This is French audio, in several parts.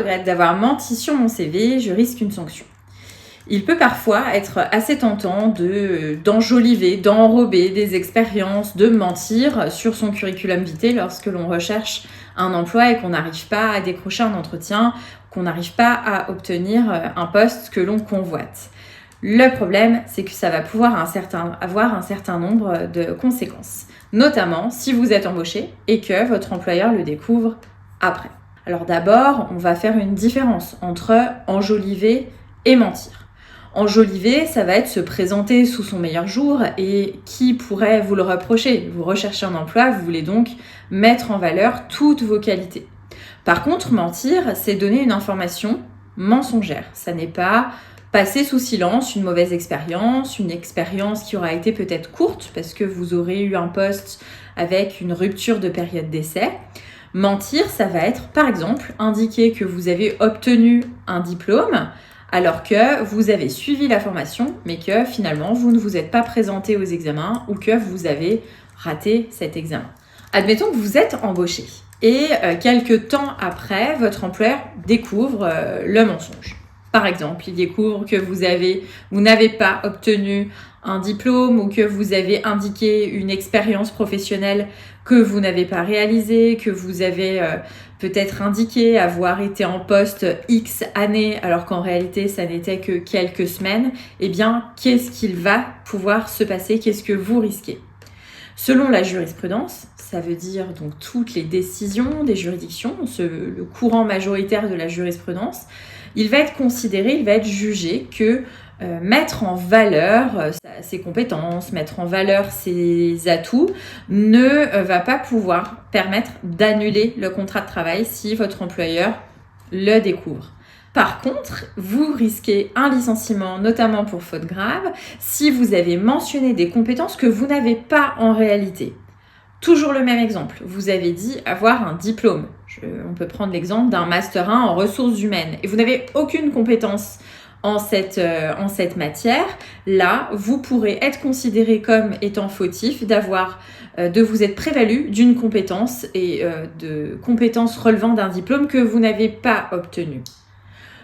regrette d'avoir menti sur mon CV, je risque une sanction. Il peut parfois être assez tentant d'enjoliver, d'enrober des expériences, de mentir sur son curriculum vitae lorsque l'on recherche un emploi et qu'on n'arrive pas à décrocher un entretien, qu'on n'arrive pas à obtenir un poste que l'on convoite. Le problème, c'est que ça va pouvoir avoir un certain nombre de conséquences, notamment si vous êtes embauché et que votre employeur le découvre après. Alors d'abord, on va faire une différence entre enjoliver et mentir. Enjoliver, ça va être se présenter sous son meilleur jour et qui pourrait vous le reprocher? Vous recherchez un emploi, vous voulez donc mettre en valeur toutes vos qualités. Par contre, mentir, c'est donner une information mensongère. Ça n'est pas passer sous silence une mauvaise expérience, une expérience qui aura été peut-être courte parce que vous aurez eu un poste avec une rupture de période d'essai. Mentir, ça va être, par exemple, indiquer que vous avez obtenu un diplôme alors que vous avez suivi la formation, mais que finalement, vous ne vous êtes pas présenté aux examens ou que vous avez raté cet examen. Admettons que vous êtes embauché et quelques temps après, votre employeur découvre le mensonge. Par exemple, il découvre que vous n'avez pas obtenu un diplôme ou que vous avez indiqué une expérience professionnelle que vous n'avez pas réalisée, que vous avez peut-être indiqué avoir été en poste X années alors qu'en réalité ça n'était que quelques semaines. Eh bien, qu'est-ce qu'il va pouvoir se passer? Qu'est-ce que vous risquez? Selon la jurisprudence, ça veut dire donc toutes les décisions des juridictions, le courant majoritaire de la jurisprudence, il va être jugé que mettre en valeur ses compétences, mettre en valeur ses atouts ne va pas pouvoir permettre d'annuler le contrat de travail si votre employeur le découvre. Par contre, vous risquez un licenciement, notamment pour faute grave, si vous avez mentionné des compétences que vous n'avez pas en réalité. Toujours le même exemple, vous avez dit avoir un diplôme. On peut prendre l'exemple d'un Master 1 en ressources humaines et vous n'avez aucune compétence en cette matière. Là, vous pourrez être considéré comme étant fautif de vous être prévalu d'une compétence et de compétences relevant d'un diplôme que vous n'avez pas obtenu.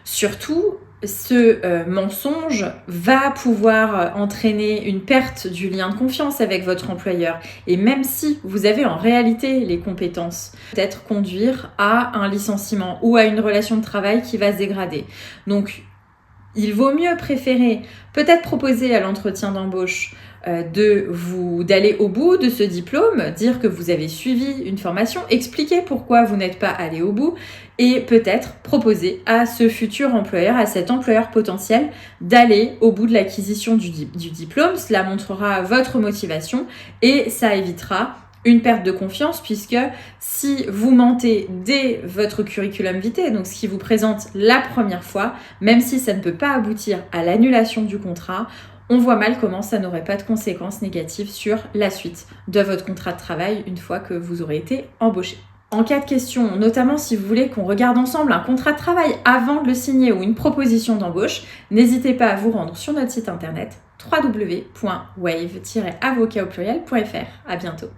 Surtout, ce mensonge va pouvoir entraîner une perte du lien de confiance avec votre employeur. Et même si vous avez en réalité les compétences, peut-être conduire à un licenciement ou à une relation de travail qui va se dégrader. Donc, il vaut mieux préférer peut-être proposer à l'entretien d'embauche d'aller au bout de ce diplôme, dire que vous avez suivi une formation, expliquer pourquoi vous n'êtes pas allé au bout et peut-être proposer à ce futur employeur, à cet employeur potentiel, d'aller au bout de l'acquisition du diplôme. Cela montrera votre motivation et ça évitera une perte de confiance puisque si vous mentez dès votre curriculum vitae, donc ce qui vous présente la première fois, même si ça ne peut pas aboutir à l'annulation du contrat, on voit mal comment ça n'aurait pas de conséquences négatives sur la suite de votre contrat de travail une fois que vous aurez été embauché. En cas de question, notamment si vous voulez qu'on regarde ensemble un contrat de travail avant de le signer ou une proposition d'embauche, n'hésitez pas à vous rendre sur notre site internet www.wave-avocat.fr. À bientôt.